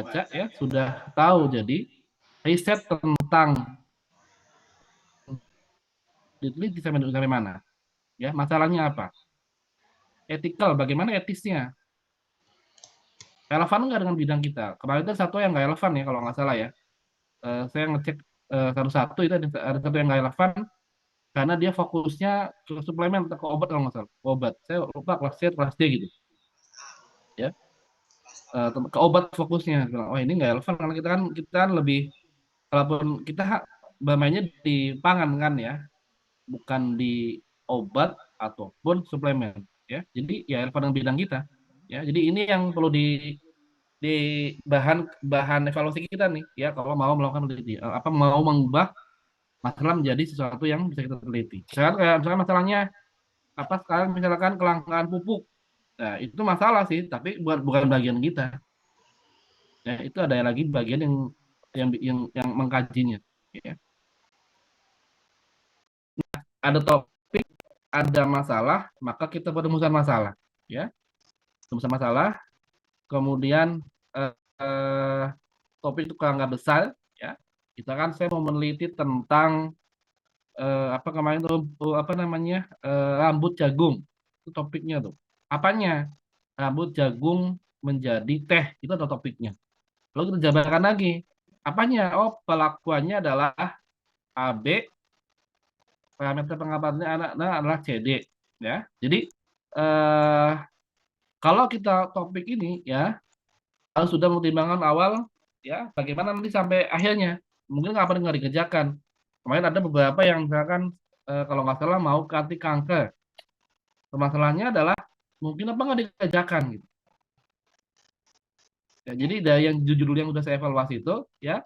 baca ya, sudah tahu. Jadi riset tentang diteliti sampai mana? Ya, masalahnya apa? Etikal, bagaimana etisnya? Relevan nggak dengan bidang kita? Kemarin itu satu yang nggak relevan ya kalau nggak salah ya. Saya ngecek satu-satu itu ada satu yang nggak relevan karena dia fokusnya ke suplemen atau ke obat kalau nggak salah. Obat. Saya lupa kelas C, kelas D gitu. Ya, ke obat fokusnya. Bilang, oh ini nggak relevan karena kita kan lebih, kalaupun kita bermainnya di pangan kan ya, bukan di obat ataupun suplemen. Ya, jadi ya relevan dengan bidang kita. Ya, jadi ini yang perlu di bahan bahan evaluasi kita nih ya kalau mau melakukan peneliti, apa mau mengubah masalah menjadi sesuatu yang bisa kita teliti. Sekarang kayak misalkan masalahnya apa sekarang misalkan kelangkaan pupuk. Nah, itu masalah sih, tapi bukan bagian kita. Ya, itu ada lagi bagian yang mengkajinya. Ya. Ada topik, ada masalah, maka kita perumusan masalah. Ya, perumusan masalah, kemudian eh, eh, topik itu kalau nggak besar, ya, kita kan saya mau meneliti tentang apa kemarin tuh apa namanya rambut jagung itu topiknya tuh apanya rambut jagung menjadi teh itu ada topiknya lalu kita jabarkan lagi apanya oh pelakuannya adalah AB parameter pengapatannya anak adalah CD ya jadi eh, kalau kita topik ini ya harus sudah mempertimbangkan awal ya bagaimana nanti sampai akhirnya mungkin kapan nggak dikerjakan kemarin ada beberapa yang misalkan kalau nggak salah mau ke anti kanker. Permasalahannya adalah mungkin apa nggak dikerjakan gitu. Ya, jadi dari yang judul yang udah saya evaluasi itu, ya,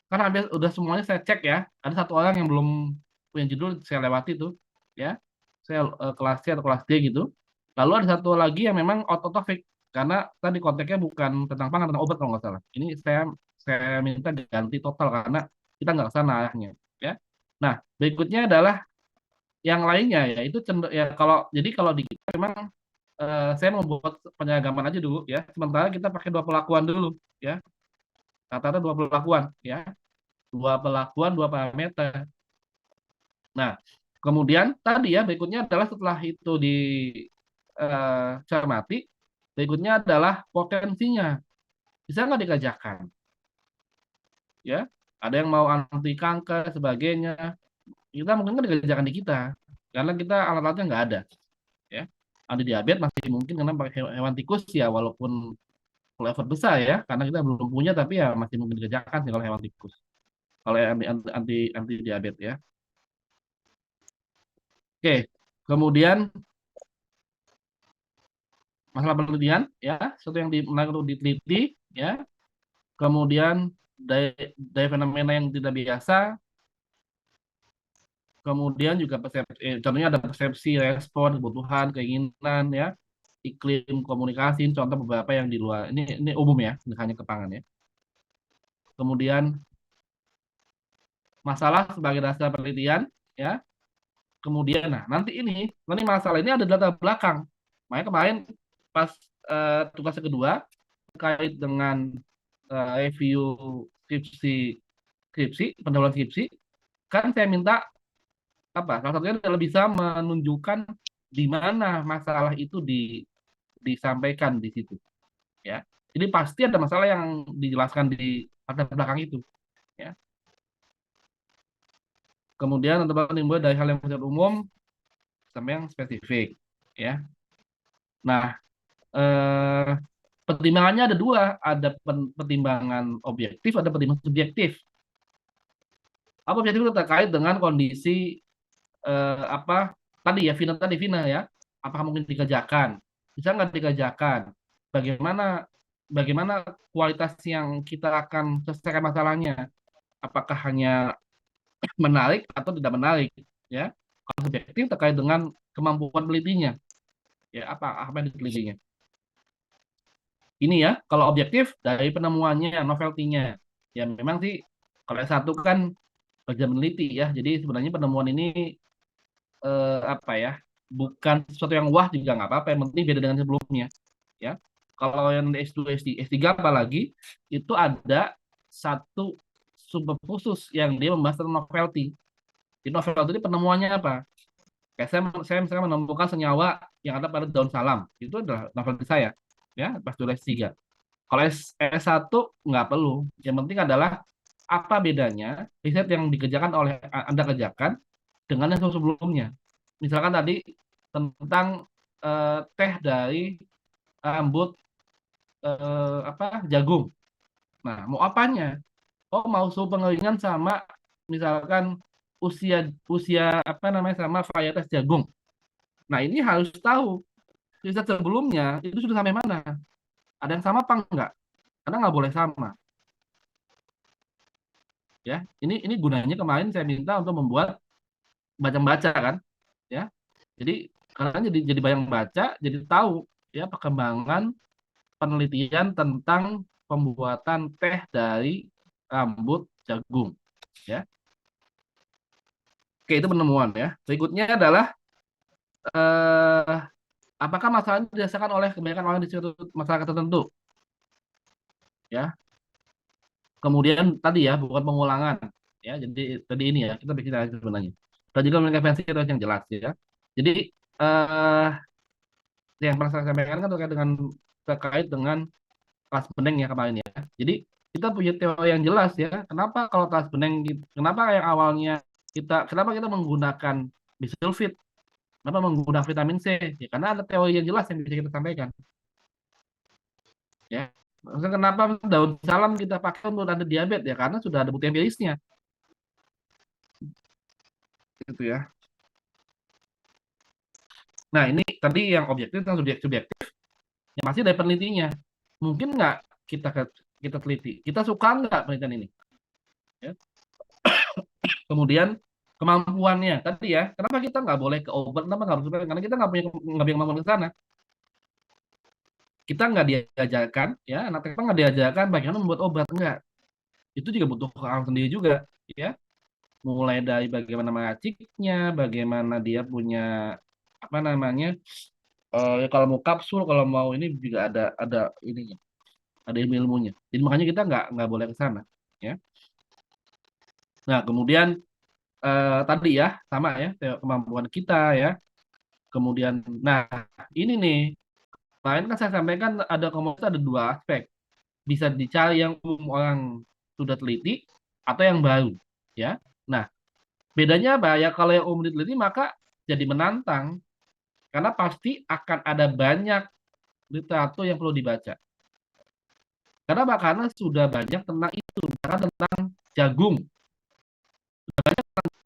kan ada udah semuanya saya cek ya. Ada satu orang yang belum punya judul saya lewati tuh, ya. Saya kelas C atau kelas D gitu. Lalu ada satu lagi yang memang out of topic karena tadi konteksnya bukan tentang pangan tentang obat kalau nggak salah. Ini saya minta diganti total karena kita nggak ke sana arahnya, ya. Nah, berikutnya adalah yang lainnya ya itu ya kalau di kita memang saya membuat penyeragaman aja dulu ya. Sementara kita pakai dua pelakuan dulu ya. Rata-rata dua pelakuan ya. Dua pelakuan, dua parameter. Nah, kemudian tadi ya berikutnya adalah setelah itu dicermati, berikutnya adalah potensinya. Bisa nggak dikerjakan? Ya, ada yang mau anti kanker sebagainya. Kita mungkin nggak dikerjakan di kita karena kita alat-alatnya nggak ada. Ya, anti diabetes masih mungkin karena pakai hewan tikus ya walaupun kalau effort besar ya karena kita belum punya tapi ya masih mungkin dikerjakan sih kalau hewan tikus kalau yang anti diabetes ya oke kemudian masalah penelitian ya sesuatu yang menarik untuk diteliti ya kemudian dari fenomena yang tidak biasa kemudian juga persepsi contohnya ada persepsi respon kebutuhan keinginan ya iklim komunikasi contoh beberapa yang di luar ini umum ya hanya ke pangan ya kemudian masalah sebagai dasar penelitian ya kemudian nah nanti masalah ini ada data belakang makanya kemarin pas tugas kedua terkait dengan review skripsi skripsi pendahuluan skripsi kan saya minta apa salah satunya adalah bisa menunjukkan di mana masalah itu disampaikan di situ ya jadi pasti ada masalah yang dijelaskan di latar belakang itu ya kemudian teman-teman timbul dari hal yang bersifat umum sampai yang spesifik ya nah eh, pertimbangannya ada dua, ada pertimbangan objektif, ada pertimbangan subjektif. Apa objektif itu terkait dengan kondisi apa tadi ya, Vina ya, apakah mungkin dikerjakan, bisa nggak dikerjakan, bagaimana bagaimana kualitas yang kita akan selesaikan masalahnya, apakah hanya menarik atau tidak menarik, ya. Kalau subjektif terkait dengan kemampuan pelitinya, ya apa yang ditelitinya. Ini ya, kalau objektif dari penemuannya, novelty-nya. Ya memang sih, kalau S1 kan kerja meneliti ya, jadi sebenarnya penemuan ini apa ya, bukan sesuatu yang wah juga nggak apa-apa, yang penting beda dengan sebelumnya. Ya, Kalau yang di S2, S3 apalagi, itu ada satu subbab khusus yang dia membahas tentang novelty. Di novelty itu penemuannya apa? Kayak saya misalnya menemukan senyawa yang ada pada daun salam. Itu adalah novelty saya. Ya, pas dulu S3. Kalau S1 nggak perlu. Yang penting adalah apa bedanya riset yang dikerjakan oleh Anda kerjakan dengan yang sebelumnya. Misalkan tadi tentang teh dari rambut jagung. Nah, mau apanya? Oh, mau suhu pengeringan sama misalkan usia usia apa namanya sama varietas jagung. Nah, ini harus tahu riset sebelumnya itu sudah sampai mana. Ada yang sama apa enggak? Karena nggak boleh sama, ya. Ini gunanya kemarin saya minta untuk membuat baca-baca kan, ya. Jadi karena jadi banyak baca, jadi tahu ya perkembangan penelitian tentang pembuatan teh dari rambut jagung, ya. Oke, itu penemuan ya. Berikutnya adalah eh, apakah masalah ini dirasakan oleh kebanyakan orang di suatu masyarakat tertentu, ya. Kemudian tadi ya bukan pengulangan, ya. Jadi tadi ini ya kita bikin aja sebenarnya. Dan juga mengintervensi itu yang jelas ya. Jadi eh yang pernah saya sampaikan kan terkait dengan kelas beneng ya kemarin ya. Jadi kita punya teori yang jelas ya. Kenapa kalau kelas beneng, kenapa yang awalnya kenapa kita menggunakan bisulfit, kenapa menggunakan vitamin C? Ya karena ada teori yang jelas yang bisa kita sampaikan. Ya, maksudnya kenapa daun salam kita pakai untuk ada diabetes ya karena sudah ada bukti empirisnya, gitu ya. Nah ini tadi yang objektif dan subjektif yang masih dari penelitinya. Mungkin nggak kita kita teliti, kita suka nggak penelitian ini? Ya. Kemudian kemampuannya tadi ya, kenapa kita nggak boleh ke obat? Kenapa nggak harus? Karena kita nggak punya kemampuan ke sana. Kita nggak diajarkan, ya anak kita nggak diajarkan bagaimana membuat obat, enggak. Itu juga butuh orang sendiri juga, ya. Mulai dari bagaimana meraciknya, bagaimana dia punya apa namanya, kalau mau kapsul, kalau mau ini juga ada ininya, ada ilmunya. Jadi makanya kita nggak boleh ke sana, ya. Nah kemudian tadi ya sama ya kemampuan kita ya. Kemudian, nah ini nih, kemarin kan saya sampaikan ada komunitas ada dua aspek. Bisa dicari yang umum orang sudah teliti atau yang baru, ya. Nah bedanya apa ya? Kalau yang umum diteliti maka jadi menantang karena pasti akan ada banyak literatur yang perlu dibaca. Karena apa? Karena sudah banyak tentang itu, karena tentang jagung.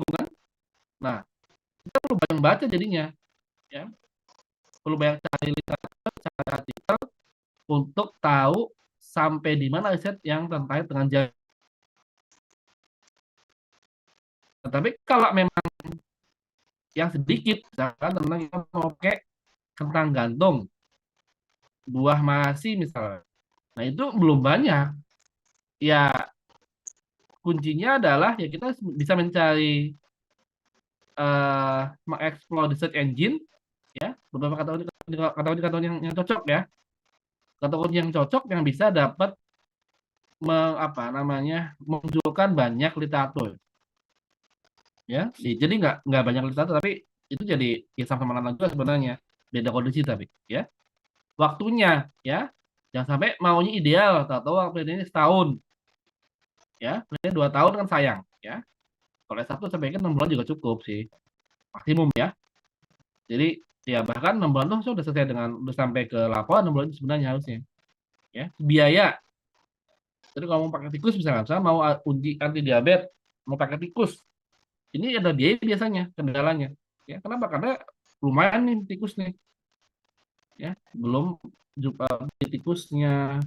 Kan? Nah, kita perlu banyak baca jadinya, ya. Perlu banyak cari literatur, cari artikel untuk tahu sampai di mana riset yang terkait dengan jagung. Tapi kalau memang yang sedikit, misalkan tentang kita mau pakai kentang gantung, buah masi misalnya. Nah, itu belum banyak. Ya, kuncinya adalah ya kita bisa mencari mengeksplor di search engine ya beberapa kata kunci yang cocok ya, kata kunci yang cocok yang bisa dapat apa namanya menunjukkan banyak literatur ya. Jadi nggak banyak literatur tapi itu jadi ya sama-sama nonton juga sebenarnya, beda kondisi tapi ya waktunya ya jangan sampai maunya ideal atau waktu ini setahun ya, ini 2 tahun kan sayang ya. Kalau S1 sampai kan 6 bulan juga cukup sih maksimum ya. Jadi ya bahkan 6 bulan tuh sudah selesai dengan udah sampai ke laporan 6 bulan itu sebenarnya harusnya. Ya, biaya. Jadi kalau mau pakai tikus misalkan, saya mau uji anti diabetes, mau pakai tikus. Ini ada biaya biasanya kendalanya. Ya, kenapa? Karena lumayan nih tikus nih. Ya, belum beli tikusnya,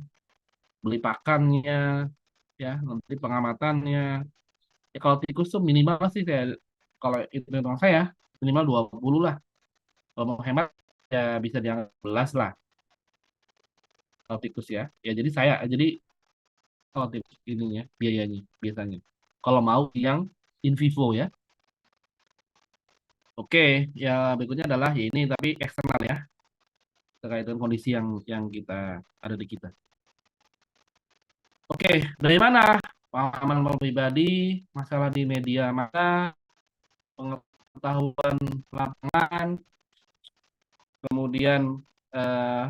beli pakannya, ya, nanti pengamatannya. Ya kalau tikus tuh minimal sih saya kalau itu memang saya minimal 20 lah. Kalau mau hemat ya bisa dianggap 11 lah kalau tikus ya. Ya jadi kalau tikus ininya biayanya biasanya. Kalau mau yang in vivo ya. Oke, ya berikutnya adalah ya ini tapi eksternal ya. terkait dengan kondisi yang kita ada di kita. Oke, dari mana pengalaman pribadi, masalah di media massa, pengetahuan lapangan, kemudian eh,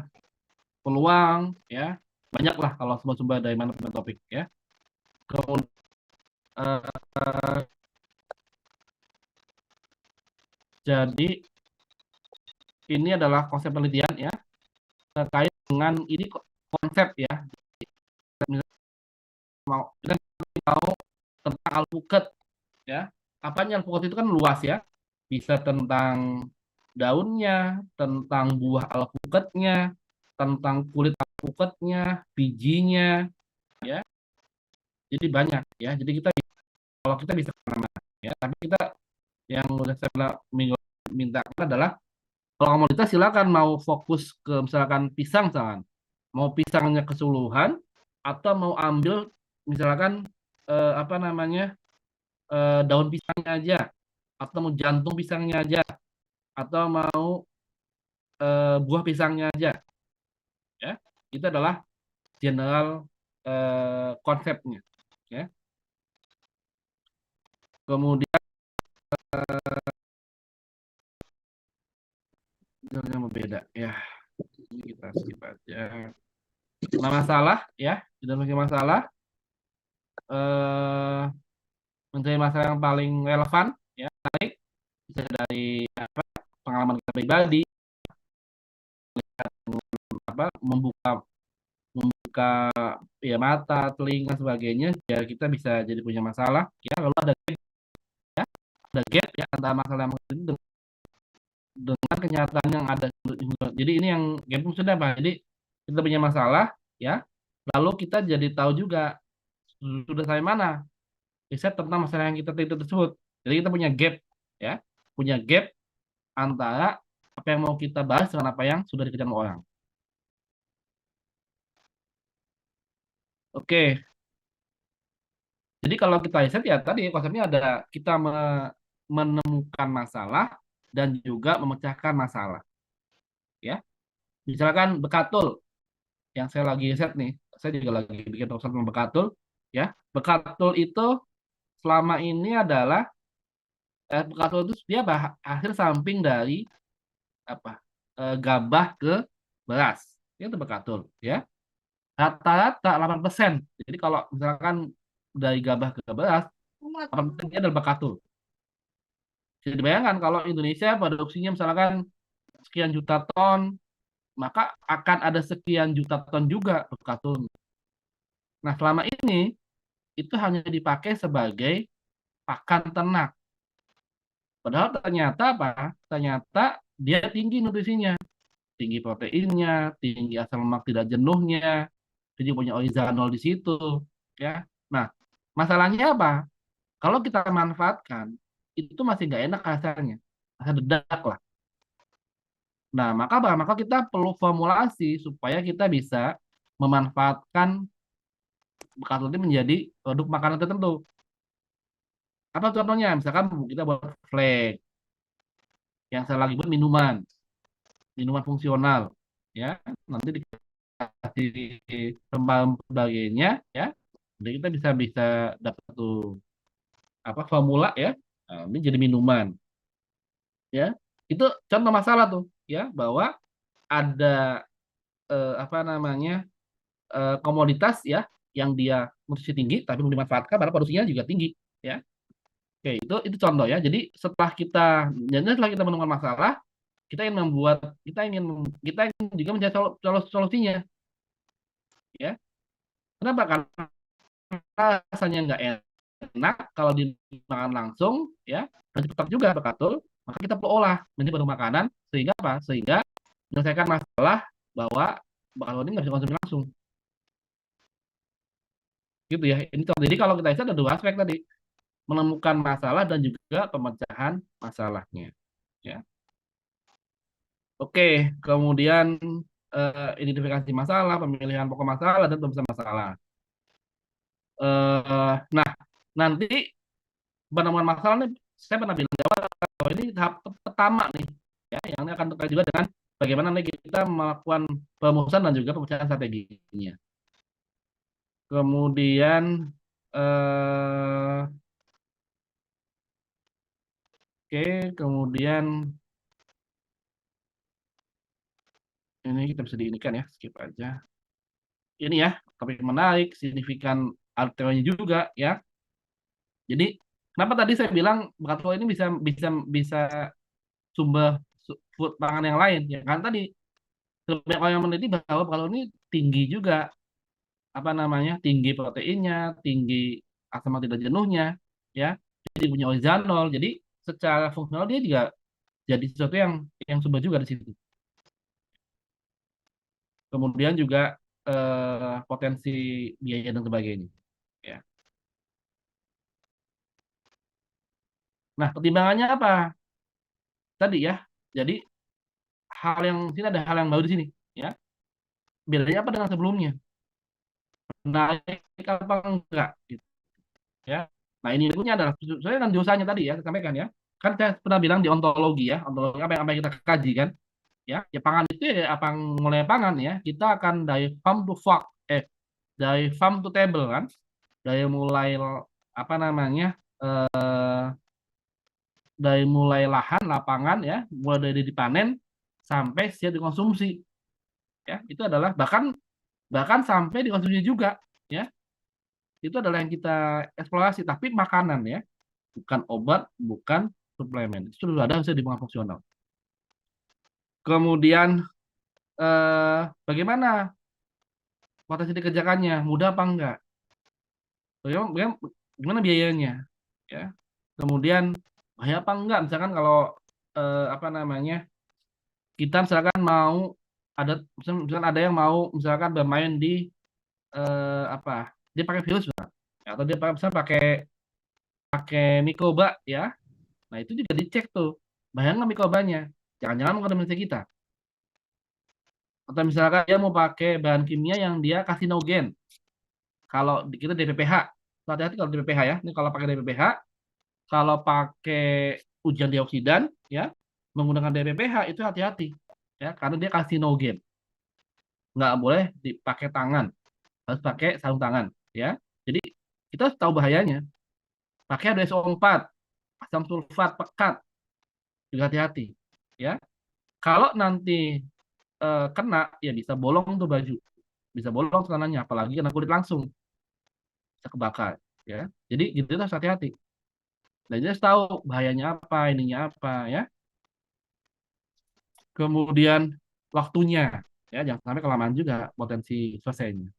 peluang, ya banyak lah kalau sumber-sumber dari mana topik ya. Kemudian jadi ini adalah konsep penelitian ya terkait dengan ini konsep ya. Kita mau tentang alpukat ya. Apanya alpukat itu kan luas ya. Bisa tentang daunnya, tentang buah alpukatnya, tentang kulit alpukatnya, bijinya ya. Jadi banyak ya. Jadi kalau kita bisa kemana-mana ya. Tapi kita yang udah saya minta adalah kalau komoditas silakan mau fokus ke misalkan pisang misalkan. Mau pisangnya keseluruhan atau mau ambil misalkan apa namanya daun pisangnya aja atau mau jantung pisangnya aja atau mau buah pisangnya aja ya. Itu adalah general konsepnya ya. Kemudian yang berbeda ya. Ini kita skip aja. Nah, masalah ya, tidak memiliki masalah eh mencari masalah yang paling relevan ya, baik bisa dari pengalaman kita pribadi apa membuka ya mata, telinga sebagainya ya kita bisa jadi punya masalah ya lalu ada gap ya antara masalah yang dengan kenyataan yang ada. Jadi ini yang gap maksudnya apa? Jadi kita punya masalah ya lalu kita jadi tahu juga sudah sampai mana riset tentang masalah yang kita teliti tersebut. Jadi kita punya gap ya, punya gap antara apa yang mau kita bahas dengan apa yang sudah dikerjakan orang. Oke, jadi kalau kita riset ya tadi konsepnya ada kita menemukan masalah dan juga memecahkan masalah. Ya, misalkan bekatul yang saya lagi riset nih, saya juga lagi bikin proposal tentang bekatul. Ya, bekatul itu selama ini adalah bekatul itu dia hasil samping dari apa gabah ke beras. Itu bekatul. Ya, rata-rata 8%. Jadi kalau misalkan dari gabah ke beras, 8% dia adalah bekatul. Bisa dibayangkan kalau Indonesia produksinya misalkan sekian juta ton, maka akan ada sekian juta ton juga bekatul. Nah, selama ini itu hanya dipakai sebagai pakan ternak. Padahal ternyata apa? Ternyata dia tinggi nutrisinya, tinggi proteinnya, tinggi asam lemak tidak jenuhnya, jadi punya oxanol di situ, ya. Nah, masalahnya apa? Kalau kita manfaatkan, itu masih nggak enak rasanya, rasa dedak lah. Nah, maka apa? Maka kita perlu formulasi supaya kita bisa memanfaatkan bekas ini menjadi produk makanan tertentu. Apa contohnya? Misalkan kita buat flake, yang saya lagi buat minuman, minuman fungsional, ya. Nanti dikasih rempah sebagainya, ya. Jadi kita bisa bisa dapat tuh apa formula ya. Nah, ini jadi minuman, ya. Itu contoh masalah tuh, ya, bahwa ada apa namanya komoditas ya yang dia nutrisi tinggi tapi belum dimanfaatkan padahal produksinya juga tinggi ya. Oke, itu contoh ya. Jadi setelah kita menemukan masalah, kita ingin juga mencari solusinya ya. Kenapa? Karena rasanya nggak enak kalau dimakan langsung ya, dan cepat juga bekatul, maka kita perlu olah menjadi baru makanan sehingga apa? Sehingga menyelesaikan masalah bahwa bekatul ini nggak bisa konsumsi langsung gitu ya. Ini contoh. Jadi kalau kita lihat ada dua aspek tadi, menemukan masalah dan juga pemecahan masalahnya ya. Oke, kemudian identifikasi masalah, pemilihan pokok masalah dan pemecahan masalah. Nah, nanti penemuan masalah nih saya pernah bilang bahwa ini tahap pertama nih ya, yang ini akan terkait juga dengan bagaimana nanti kita melakukan perumusan dan juga pemecahan strateginya. Kemudian oke, kemudian ini kita bisa diinikan ya, skip aja. Ini ya, topik menarik, signifikan artinya juga ya. Jadi kenapa tadi saya bilang bakal ini bisa bisa bisa sumber food pangan yang lain ya kan tadi banyak orang yang meneliti bahwa kalau ini tinggi juga apa namanya tinggi proteinnya, tinggi asam laktat tidak jenuhnya, ya, jadi punya oxanol, jadi secara fungsional dia juga jadi sesuatu yang sumber juga di situ. Kemudian juga potensi biaya dan sebagainya. Ya. Nah, pertimbangannya apa? Tadi ya, jadi hal yang sini ada hal yang baru di sini, ya. Bedanya apa dengan sebelumnya? Naik apa enggak? Gitu, ya. Nah, ini berikutnya adalah saya kan dosanya tadi ya, saya sampaikan ya. Kan saya pernah bilang di ontologi ya, ontologi apa yang kita kaji kan, ya. Ya pangan itu ya apa mulai pangan ya, kita akan dari farm to fork, dari farm to table kan, dari mulai apa namanya, dari mulai lahan, lapangan ya, mulai dari dipanen sampai siap dikonsumsi, ya. Itu adalah bahkan bahkan sampai dikonsumsi juga, ya. Itu adalah yang kita eksplorasi, tapi makanan ya, bukan obat, bukan suplemen. Itu sudah ada hasil di hubungan fungsional. Kemudian bagaimana potensi dikerjakannya, mudah apa enggak? Bagaimana, gimana biayanya? Ya. Kemudian bahaya apa enggak? Misalkan kalau apa namanya, kita misalkan mau misalkan ada yang mau misalkan bermain di apa? Dia pakai virus, Pak. Atau dia misalkan pakai mikroba ya. Nah, itu juga dicek tuh. Bahaya nggak mikrobanya? Jangan-jangan mengkontaminasi kita. Atau misalkan dia mau pakai bahan kimia yang dia karsinogen. Kalau kita DPPH, hati-hati kalau DPPH ya. Ini kalau pakai DPPH, kalau pakai ujian dioksidan, ya, menggunakan DPPH itu hati-hati, ya, karena dia karsinogen. Nggak boleh dipakai tangan, harus pakai sarung tangan, ya. Jadi kita harus tahu bahayanya. Pakai H2SO4, asam sulfat pekat, juga hati-hati, ya. Kalau nanti kena, ya bisa bolong tuh baju, bisa bolong celananya, apalagi kena kulit langsung, bisa kebakar, ya. Jadi gitu harus hati-hati. Dan dia harus tahu bahayanya apa, ininya apa, ya. Kemudian waktunya, ya, jangan sampai kelamaan juga potensi selesainya.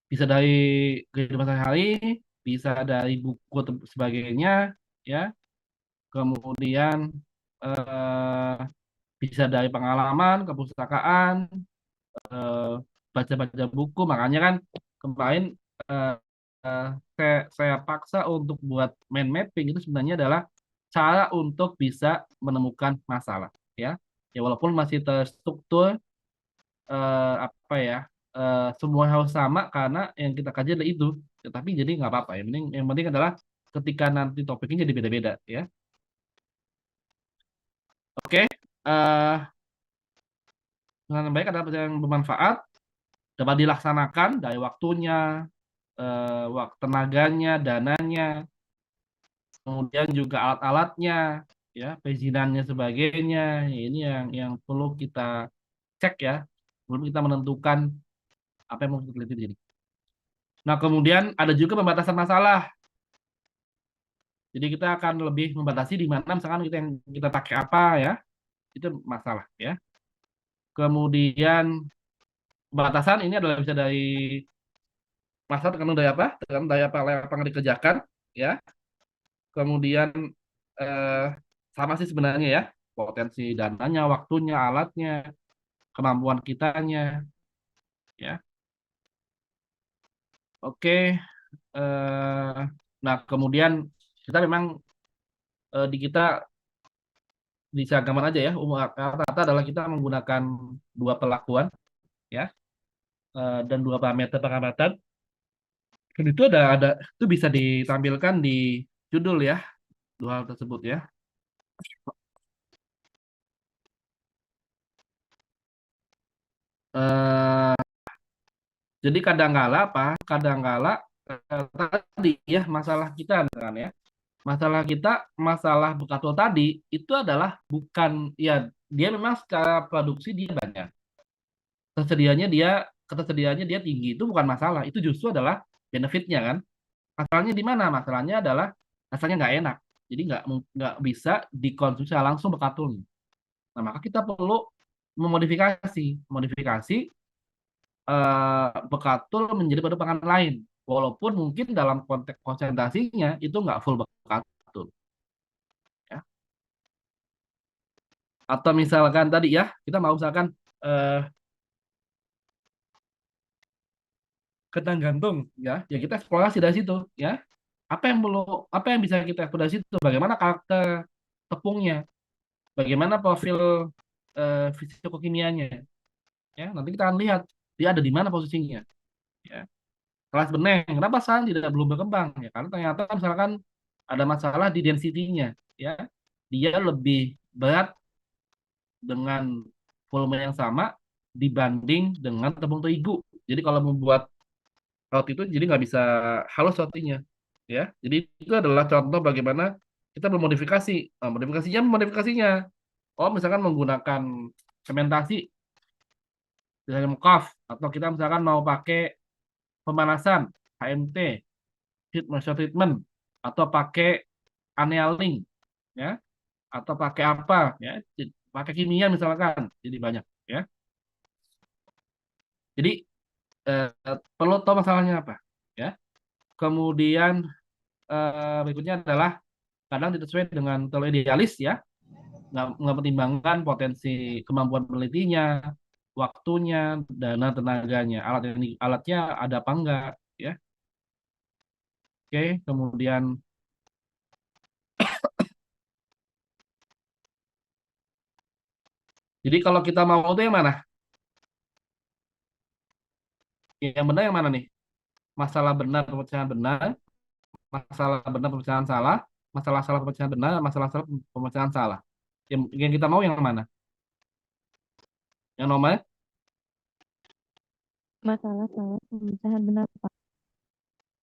Bisa dari kehidupan sehari-hari, bisa dari buku sebagainya, ya. Kemudian eh, bisa dari pengalaman, kepustakaan, eh, baca-baca buku. Makanya kan kemarin eh, eh, saya paksa untuk buat mind mapping itu sebenarnya adalah cara untuk bisa menemukan masalah, ya. Ya walaupun masih terstruktur apa ya, semua harus sama karena yang kita kaji adalah itu. Tetapi jadi nggak apa-apa. Yang penting adalah ketika nanti topiknya jadi beda-beda, ya. Oke, dengan baik adalah yang bermanfaat, dapat dilaksanakan dari waktunya, waktu tenaganya, dananya, kemudian juga alat-alatnya, ya, perizinannya sebagainya. Ini yang perlu kita cek ya, belum kita menentukan apa yang mau kita teliti di sini. Nah, kemudian ada juga pembatasan masalah. Jadi kita akan lebih membatasi di mana misalkan kita yang kita pakai apa ya, itu masalah ya. Kemudian batasan ini adalah bisa dari masalah tergantung dari apa? Tergantung dari apa yang dikerjakan ya. Kemudian eh, sama sih sebenarnya ya, potensi dananya, waktunya, alatnya, kemampuan kitanya ya. Oke, nah kemudian kita memang di kita di seragaman aja ya, umum rata-rata adalah kita menggunakan dua perlakuan ya, dan dua parameter pengamatan. Dan itu ada itu bisa ditampilkan di judul ya, dua hal tersebut ya. Eh, jadi kadangkala apa? Kadangkala tadi ya masalah kita kan ya. Masalah kita, masalah Bekatul tadi itu adalah bukan ya dia memang secara produksi dia banyak. Ketersediaannya dia tinggi itu bukan masalah. Itu justru adalah benefitnya kan. Masalahnya di mana? Masalahnya adalah rasanya nggak enak. Jadi nggak bisa dikonsumsi langsung Bekatulnya. Nah, maka kita perlu modifikasi bekatul menjadi produk pangan lain. Walaupun mungkin dalam konteks konsentrasinya itu nggak full bekatul. Ya. Atau misalkan tadi ya, kita mau misalkan eh, kentang gantung, ya kita eksplorasi dari situ, ya. Apa yang bisa kita eksplorasi dari situ? Bagaimana karakter tepungnya, bagaimana profil fisikokimianya, ya. Nanti kita akan lihat dia ada di mana posisinya, ya. Kelas beneng. Kenapa sekarang tidak belum berkembang? Ya, karena ternyata misalkan ada masalah di density-nya, ya. Dia lebih berat dengan volume yang sama dibanding dengan tepung terigu. Jadi kalau membuat roti itu jadi nggak bisa halus rotinya, ya. Jadi itu adalah contoh bagaimana kita bermodifikasi. Nah, modifikasinya. Oh, misalkan menggunakan fermentasi dengan mokaf atau kita misalkan mau pakai pemanasan HMT heat moisture treatment atau pakai annealing ya atau pakai apa ya pakai kimia misalkan jadi banyak ya jadi perlu tahu masalahnya apa ya kemudian berikutnya adalah kadang tidak sesuai dengan terlalu idealis ya nggak pertimbangkan potensi kemampuan penelitinya waktunya dana tenaganya alatnya ada apa enggak ya oke kemudian jadi kalau kita mau itu yang mana yang benar yang mana nih masalah benar pemecahan benar, masalah benar pemecahan salah, masalah salah pemecahan benar, masalah salah pemecahan salah. Yang kita mau yang mana? Yang nomor Masalah salah pemecahan benar, Pak.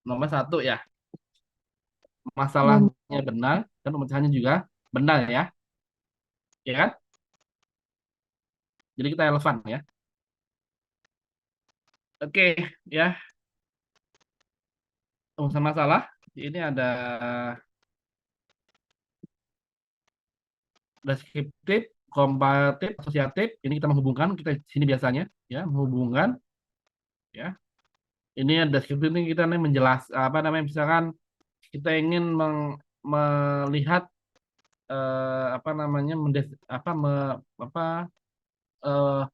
nomor satu ya, Nomor masalahnya benar dan pemecahannya juga benar ya kan? Jadi kita relevan ya. Oke ya, pemecahan masalah. Ini ada deskriptif, komparatif, asosiatif. Ini kita menghubungkan kita di sini biasanya ya, menghubungkan ya. Ini ada deskriptif ini kita nih menjelas apa namanya misalkan kita ingin melihat apa namanya apa apa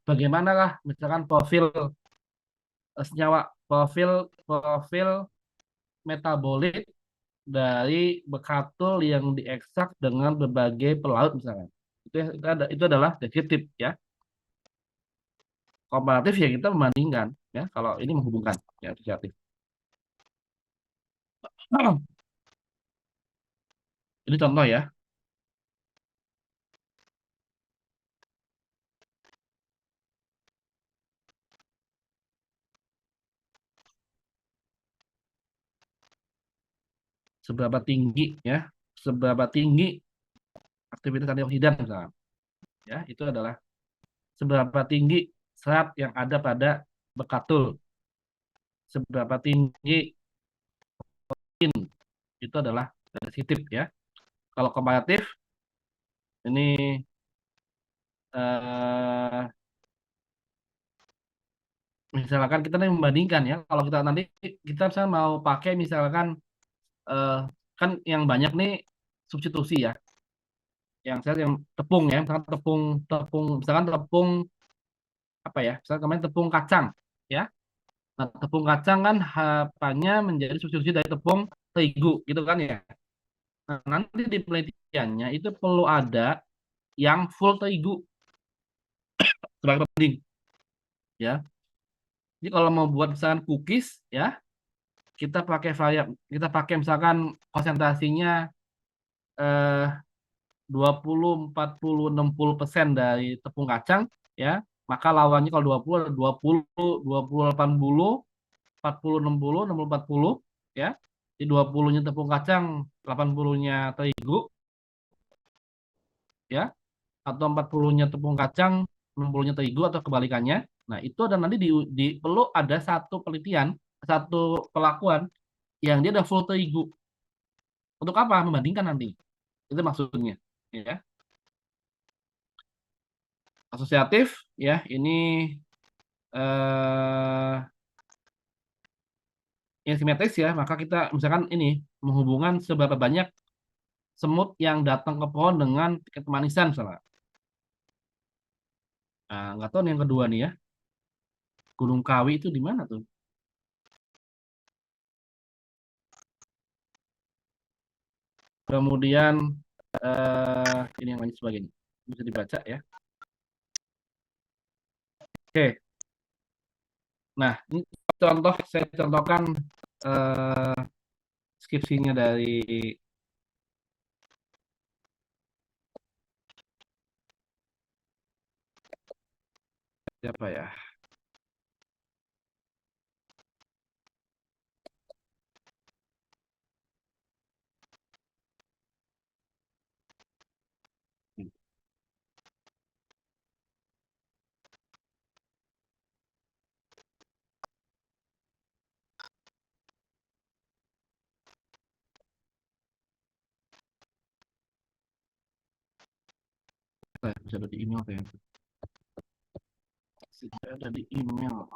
bagaimana lah misalkan profil senyawa profil profil metabolit dari bekatul yang diekstrak dengan berbagai pelaut misalkan itu adalah deskriptif ya komparatif ya kita membandingkan ya kalau ini menghubungkan ya asosiatif ini contoh ya seberapa tinggi ya seberapa tinggi aktivitas antioksidan misalkan ya itu adalah seberapa tinggi serat yang ada pada bekatul, seberapa tinggi itu adalah sensitif ya. Kalau komparatif ini eh, misalkan kita nih membandingkan ya, kalau kita nanti kita misalnya mau pakai misalkan eh, kan yang banyak nih substitusi ya, yang tepung ya, misalkan tepung tepung misalkan tepung apa ya, misalkan kemarin tepung kacang ya. Nah, tepung kacang kan harapannya menjadi substitusi dari tepung terigu gitu kan ya. Nah, nanti di penelitiannya itu perlu ada yang full terigu sebagai pembanding ya. Jadi kalau mau buat misalkan cookies ya, kita pakai misalkan konsentrasinya eh 20, 40, 60% dari tepung kacang ya. maka lawannya kalau 20 ada 20, 20, 80, 40, 60, 60, 40, ya. Di 20-nya tepung kacang, 80-nya terigu, ya. Atau 40-nya tepung kacang, 60-nya terigu atau kebalikannya. Nah, itu ada nanti perlu ada satu penelitian, satu pelakuan yang dia ada full terigu. Untuk apa? Membandingkan nanti. Itu maksudnya, ya. Asosiatif, ya, ini yang simetris ya, maka kita misalkan ini menghubungkan seberapa banyak semut yang datang ke pohon dengan tingkat kemanisan misalnya. Nah, nggak tahu nih yang kedua nih ya, Gunung Kawi itu di mana tuh? Kemudian ini yang lain sebagainya bisa dibaca ya. Oke, nah ini contoh saya contohkan eh, skripsinya dari siapa ya? Bisa ada di email kayaknya. Bisa ada di email.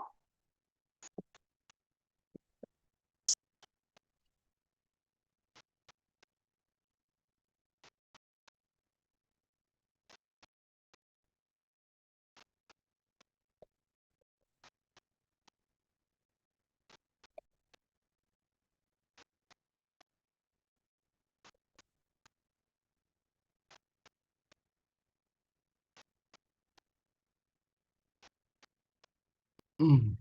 Hmm.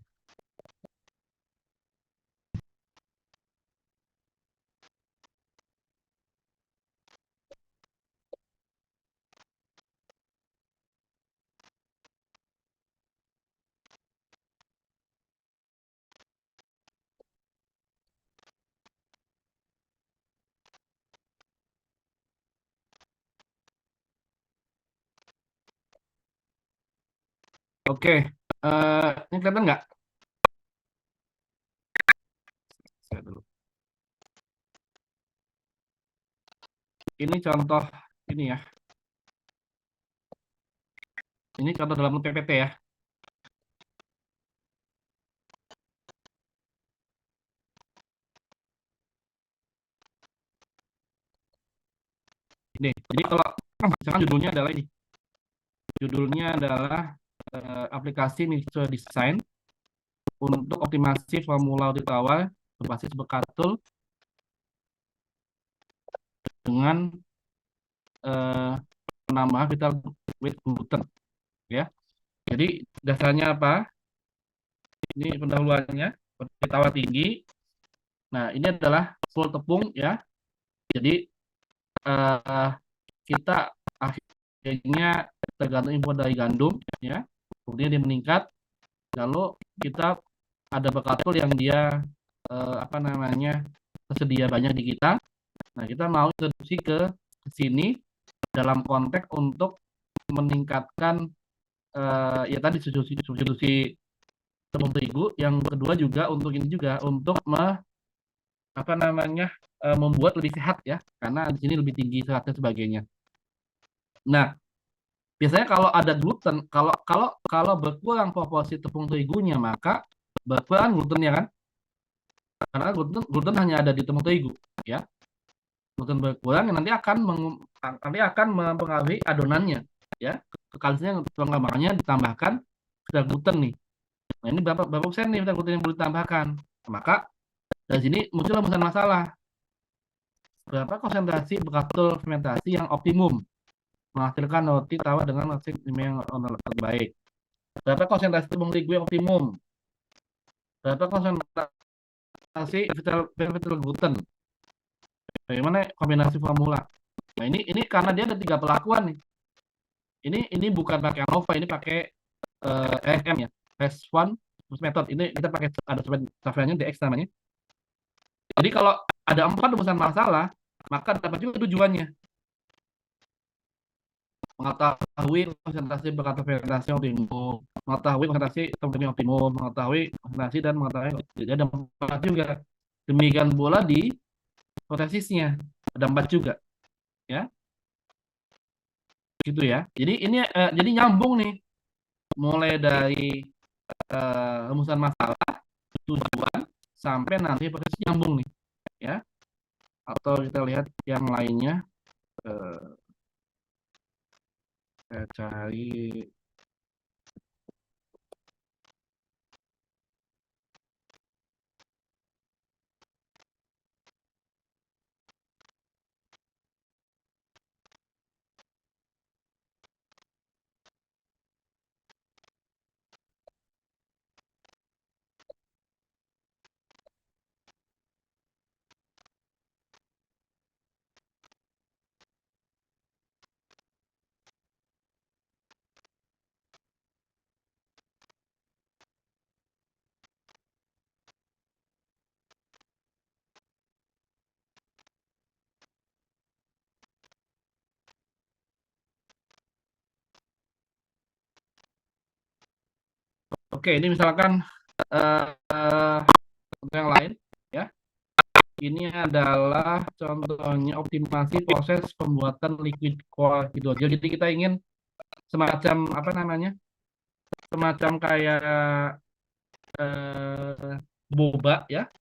Oke, ini kelihatan nggak? Saya dulu. Ini contoh ini ya. Ini contoh dalam PPT ya. Ini. Jadi kalau misalkan judulnya adalah ini. Judulnya adalah aplikasi Mixture Design untuk optimasi formula audit awal berbasis bekatul dengan penambahan vital weight gluten ya. Jadi dasarnya apa? Ini pendahuluannya tawar tinggi. Nah, ini adalah full tepung ya. Jadi kita akhirnya tergantung impor dari gandum ya. Kemudian dia meningkat. Lalu kita ada bekatul yang dia apa namanya tersedia banyak di kita. Nah, kita mau introduksi ke sini dalam konteks untuk meningkatkan ya tadi substitusi tepung terigu. Yang kedua juga untuk ini juga untuk apa namanya membuat lebih sehat ya, karena di sini lebih tinggi seratnya sebagainya. Nah, biasanya kalau ada gluten, kalau kalau kalau berkurang proporsi tepung terigunya, maka berkurang glutennya kan? Karena gluten hanya ada di tepung terigu, ya. Gluten berkurang nanti akan mempengaruhi adonannya, ya. Kalsiumnya pengembangannya ditambahkan sudah gluten nih. Nah, ini berapa persen nih gluten yang boleh ditambahkan? Maka dari sini muncul masalah. Berapa konsentrasi bekatul fermentasi yang optimum menghasilkan roti tawar dengan hasil yang terbaik? Berapa konsentrasi tepung terigu yang optimum? Berapa konsentrasi vital gluten? Bagaimana kombinasi formula? Nah, ini karena dia ada 3 pelakuan nih. Ini bukan pakai ANOVA, ini pakai EFM ya, respon method. Ini kita pakai ada software-nya DX namanya. Jadi kalau ada 4 rumusan masalah, maka dapat juga tujuannya. Mengetahui konsentrasi bakat fermentasi optimum, mengetahui konsentrasi temperatur optimum, mengetahui konsentrasi dan mengetahui jadi ada 4 juga. Demikian pula di protesisnya ada 4 juga, ya. Gitu ya. Jadi ini jadi nyambung nih, mulai dari rumusan masalah, tujuan sampai nanti proses nyambung nih, ya. Atau kita lihat yang lainnya, saya cari. Oke, ini misalkan contoh yang lain, ya. Ini adalah contohnya optimasi proses pembuatan liquid core hidrogel. Jadi kita ingin semacam apa namanya? Semacam kayak boba, ya.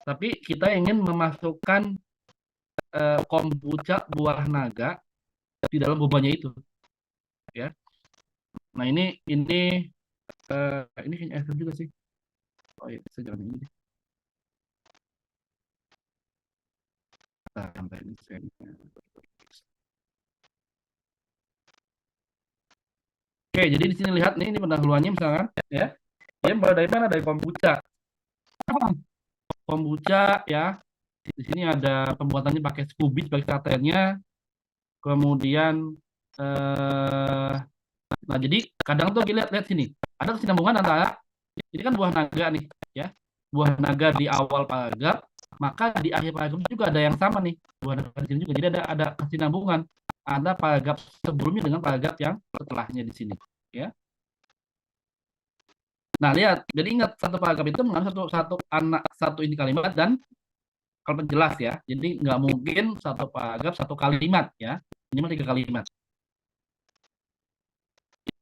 Tapi kita ingin memasukkan kombucha buah naga di dalam bobanya itu, ya. Nah ini kayaknya Excel juga sih. Oh iya, saya jangan ini. Sampai ini Oke, jadi di sini lihat nih, ini pendahuluannya misalkan, ya. Dia mulai dari mana? Dari kombucha. Kombucha, ya. Di sini ada pembuatannya pakai SCOBY sebagai starternya. Kemudian nah jadi kadang tuh kita lihat sini ada kesinambungan antara ini kan buah naga nih, ya. Buah naga di awal paragraf, maka di akhir paragraf juga ada yang sama nih, buah naga di sini juga. Jadi ada kesinambungan ada paragraf sebelumnya dengan paragraf yang setelahnya di sini, ya. Nah, lihat. Jadi ingat, satu paragraf itu mengandung satu inti kalimat dan kalau penjelas, ya. Jadi nggak mungkin satu paragraf satu kalimat, ya. Minimal 3 kalimat.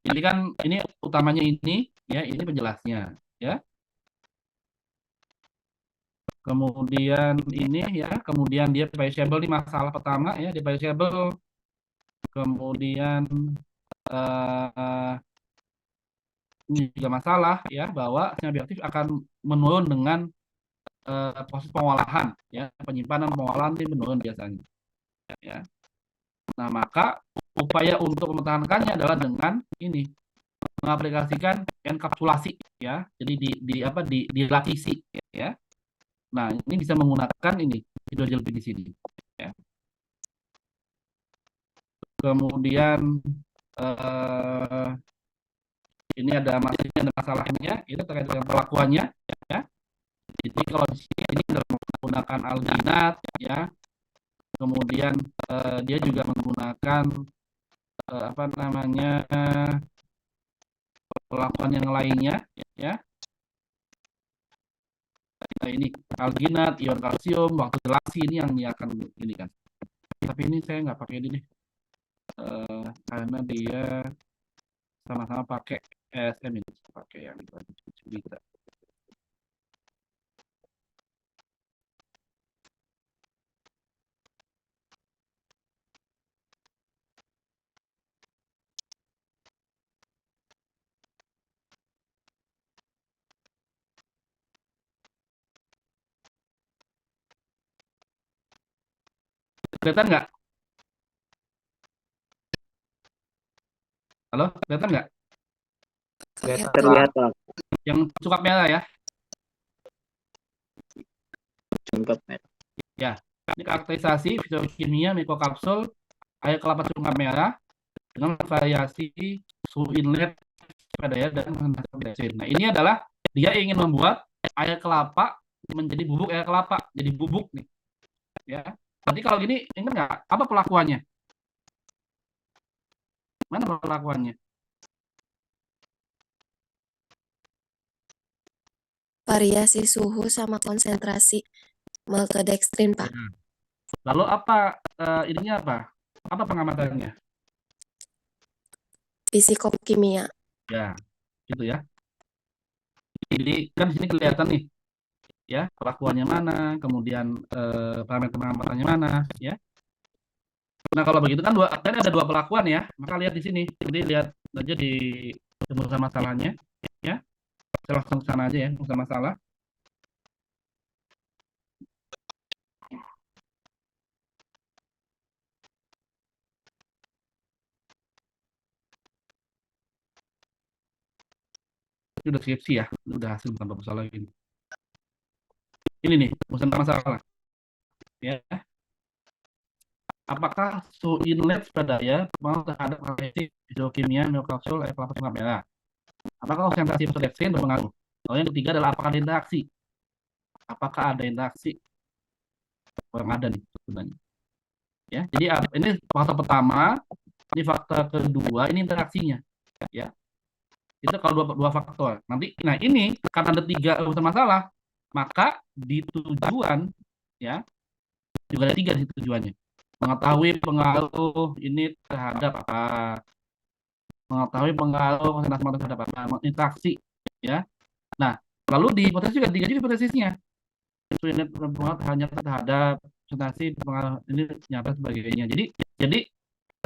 Ini kan ini utamanya ini, ya, ini penjelasnya, ya. Kemudian ini, ya, kemudian dia variable di masalah pertama, ya, di variable. Kemudian ini juga masalah, ya, bahwa sinyal bioaktif akan menurun dengan proses pengolahan, ya, penyimpanan pengolahan itu menurun biasanya, ya. Nah, maka upaya untuk mempertahankannya adalah dengan ini, mengaplikasikan enkapsulasi, ya. Jadi dilapisi, ya. Nah, ini bisa menggunakan ini hidrogel di sini, ya. Kemudian ini ada masalahnya, itu terkait dengan perlakuannya, ya. Jadi kalau di sini menggunakan alginat, ya. Kemudian dia juga menggunakan apa namanya perlakuan yang lainnya, ya. Nah, ini alginat, ion kalsium, waktu gelasi ini yang dia akan ini kan. Tapi ini saya nggak pakai ini nih, karena dia sama-sama pakai ESM ini, pakai yang itu. Kelihatan nggak? Halo, kelihatan nggak? Terlihat, Pak. Yang cukup merah, ya. Cukup merah. Ya, ini karakterisasi fisiokimia mikrokapsul air kelapa cungkap merah dengan variasi suhu inlet swadaya dan menggunakan bensin. Nah, ini adalah dia ingin membuat air kelapa menjadi bubuk air kelapa, jadi bubuk nih. Ya. Berarti kalau gini, ingat nggak apa pelakuannya? Mana pelakuannya? Variasi suhu sama konsentrasi maltodextrin, Pak. Ya. Lalu apa ininya apa? Apa pengamatannya? Fisikokimia. Ya, gitu ya. Jadi kan di sini kelihatan nih, ya pelakuannya mana, kemudian parameter pengamatannya mana, ya. Nah kalau begitu kan ada dua pelakuan ya, maka lihat di sini. Jadi lihat aja di rumusan masalahnya, ya. Saya langsung ke sana aja ya, rumusan masalah. Ini udah skripsi ya, udah hasil tanpa masalah ini. Ini nih, rumusan masalah. Ya. Apakah suhu inlet swadaya berpengaruh terhadap reaksi fisiokimia neokapsul air kelapa sungguh merah? Apakah konsentrasi fosfodextrin berpengaruh? Lalu yang ketiga adalah apakah ada interaksi? Apakah ada interaksi? Kurang ada nih sebenarnya. Ya, jadi ini faktor pertama, ini faktor kedua, ini interaksinya. Ya, itu kalau dua faktor. Nanti, nah ini karena ada tiga urusan masalah, maka di tujuan, ya, juga ada tiga di tujuannya. Mengetahui pengaruh ini terhadap apa? Mengetahui pengaruh konsentrasi materi terhadap apa? Interaksi, ya. Nah, lalu di hipotesis juga tiga juga hipotesisnya. Itu ini berpengaruh hanya terhadap konsentrasi pengaruh ini nyata sebagainya. Jadi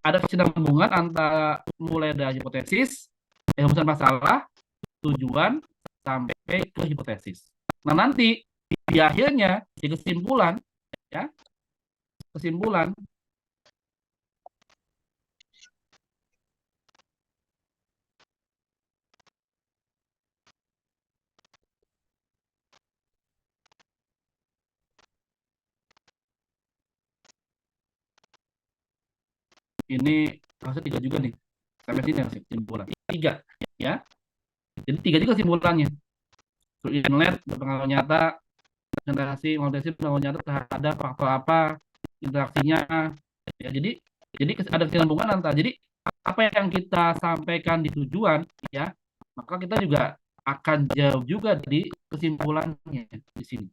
ada kesinambungan antara mulai dari hipotesis, rumusan masalah, tujuan sampai ke hipotesis. Nah, nanti di akhirnya di kesimpulan, ya, kesimpulan ini harusnya tiga juga nih. Sampai sini harus kesimpulan. Tiga, ya. Jadi tiga juga kesimpulannya. Inlet berpengaruh nyata, konsentrasi maltodextrin berpengaruh nyata terhadap faktor apa, interaksinya. Ya, jadi ada kesinambungan antara. Jadi apa yang kita sampaikan di tujuan, ya, maka kita juga akan jauh juga di kesimpulannya di sini.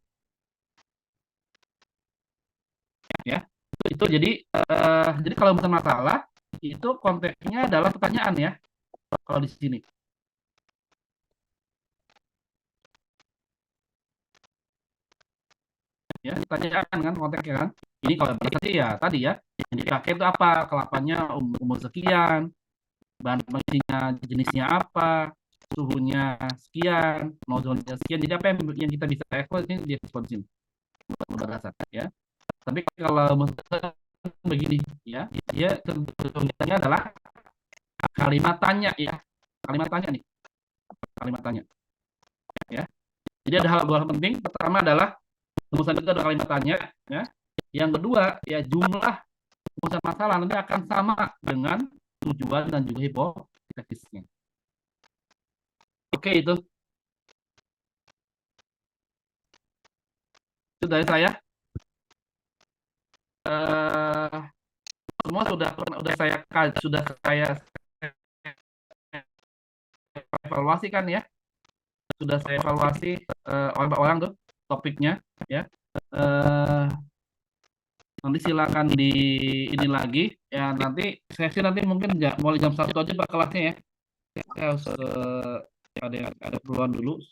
Ya, itu jadi kalau misalnya masalah itu konteksnya adalah pertanyaan ya. Kalau di sini. Ya, pertanyaan kan konteksnya kan. Ini kalau berarti ya tadi ya, yang dipakai itu apa? Kelapanya umur sekian, bahan pengisinya jenisnya apa, suhunya sekian, nozolnya sekian. Jadi apa yang kita bisa ekspor ini di ekspor sini. Berdasar ya. Tapi kalau begini ya, dia kesulitannya adalah kalimat tanya ya. Kalimat tanya nih. Kalimat tanya. Ya. Jadi ada hal dua penting. Pertama adalah rumusan itu ada kalimat tanya ya. Yang kedua ya jumlah rumusan masalah nanti akan sama dengan tujuan dan juga hipotesisnya. Oke, itu dari saya. Semua sudah saya evaluasi kan ya. Sudah saya evaluasi orang tuh topiknya ya. Nanti silakan di ini lagi ya, nanti sesi nanti mungkin mulai jam 1 aja Pak kelasnya ya. Saya harus ada keperluan dulu.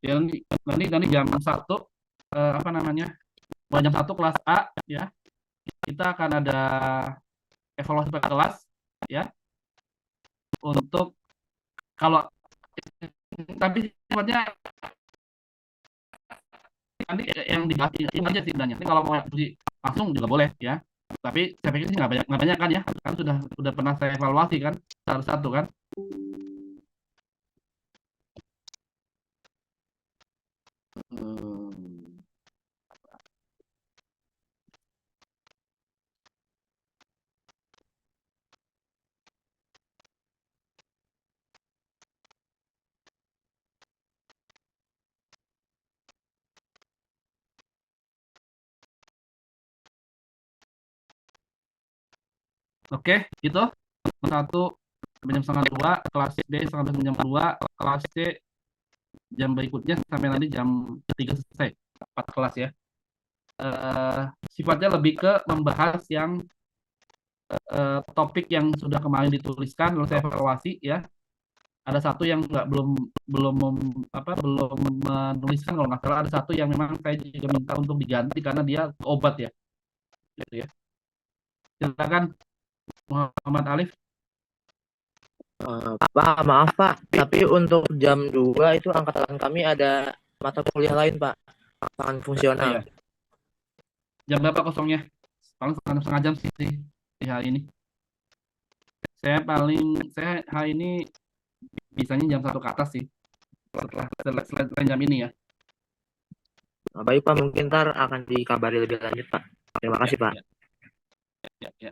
Ya, nanti jam 1 apa namanya? Mulai jam 1 kelas A ya. Kita akan ada evaluasi per kelas ya. Untuk kalau tapi sifatnya nanti yang dibahas ini aja sih sebenarnya. Nanti kalau mau langsung juga boleh ya. Tapi saya pikir sih nggak banyak kan ya. Kan sudah pernah saya evaluasi kan satu-satu kan. Oke, gitu. Jam 1 sampai jam setengah 2, kelas B sampai jam 2, kelas C jam berikutnya sampai nanti jam 3 selesai. 4 kelas ya. Eh, Sifatnya lebih ke membahas yang topik yang sudah kemarin dituliskan, lalu saya evaluasi ya. Ada satu yang nggak belum belum menuliskan kalau nggak salah. Ada satu yang memang saya juga minta untuk diganti karena dia obat ya, gitu ya. Silakan Muhammad Alif. Pak, maaf Pak, tapi untuk jam 2 itu angkatan kami ada mata kuliah lain Pak, pangan Oh, fungsional. iya. Jam berapa kosongnya? Paling setengah jam sih di hari ini. Saya hari ini bisanya jam 1 ke atas sih. Setelah jam ini ya. Nah, baik Pak, mungkin ntar akan dikabari lebih lanjut Pak. Terima kasih Pak. Ya.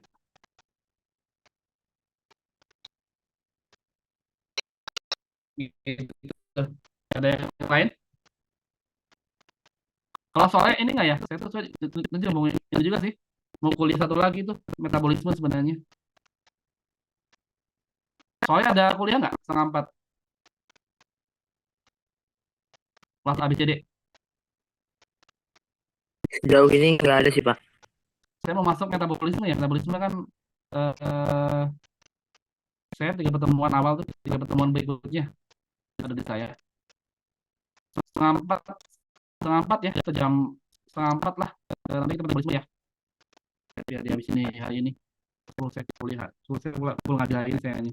Gitu. Ada yang lain? Kalau soalnya ini nggak ya? Saya tuh nanti mau ini juga sih. Mau kuliah satu lagi tuh metabolisme sebenarnya. Soalnya ada kuliah nggak setengah 4 kelas ABCD. Sejauh ini nggak ada sih Pak. Saya mau masuk metabolisme ya. Metabolisme kan saya 3 pertemuan awal tuh, 3 pertemuan berikutnya ada di saya. Setengah 4 ya, ke jam setengah 4 lah. Nanti kita metabolisme ya. Biar di habis ini hari ini. Saya kuliah, saya pulang ngajar hari ini saya ini.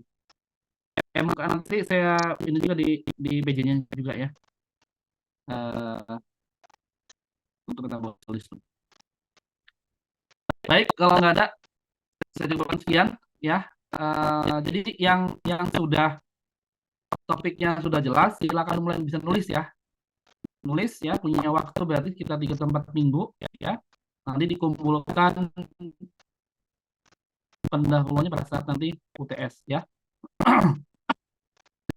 Nanti saya ini juga di BJ-nya juga ya. Untuk metabolisme. Baik, kalau nggak ada, saya cukupkan sekian ya. Jadi yang sudah topiknya sudah jelas, silakan mulai bisa nulis ya. Nulis ya, punya waktu berarti kita 3-4 minggu ya. Nanti dikumpulkan pendahuluannya pada saat nanti UTS ya.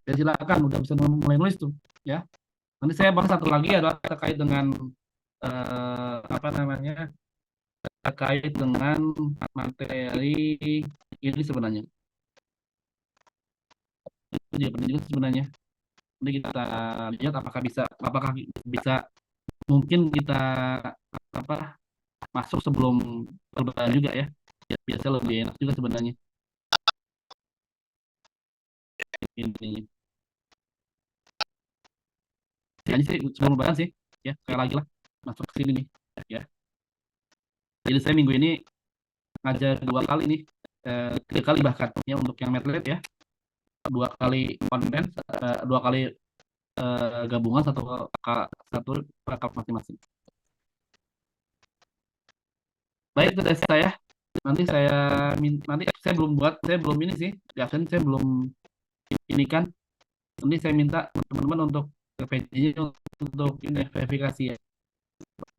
Ya silakan udah bisa mulai nulis tuh ya. Nanti saya bahas satu lagi adalah terkait dengan terkait dengan materi ini sebenarnya. Itu juga penting juga sebenarnya. Nanti kita lihat apakah bisa mungkin kita masuk sebelum lebaran juga ya. Biasa lebih enak juga sebenarnya. Ini. Ini sih sebelum lebaran sih ya, sekali lagi lah masuk ke sini nih ya. Jadi saya minggu ini ngajar 2 kali nih, 3 kali bahkan ya untuk yang medlab ya. 2 kali konten, 2 kali gabungan, satu rekap masing-masing. Baik, itu dari saya. Nanti saya belum ini sih, di absen saya belum ini kan. Nanti saya minta teman-teman untuk ke PJ untuk ini verifikasi ya,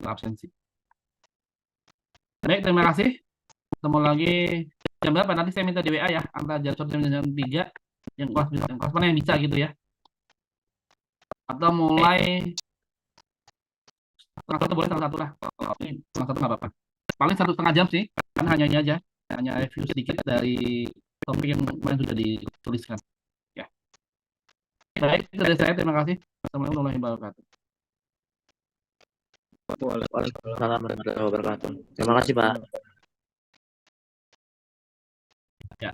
absensi. Baik, terima kasih. Ketemu lagi jam berapa? Nanti saya minta di WA ya, antara jam 1 dan jam 3 yang kelas mana yang bisa gitu ya. Atau mulai setengah 1 boleh, setengah 1 lah. Kalau ini setengah 1 nggak apa-apa. Paling 1,5 jam sih, kan hanya ini aja. Hanya review sedikit dari topik yang kemarin sudah dituliskan. Ya. Baik, itu dari saya. Terima kasih. Assalamualaikum warahmatullahi wabarakatuh. Waalaikumsalam warahmatullahi wabarakatuh. Terima kasih Pak. Ya.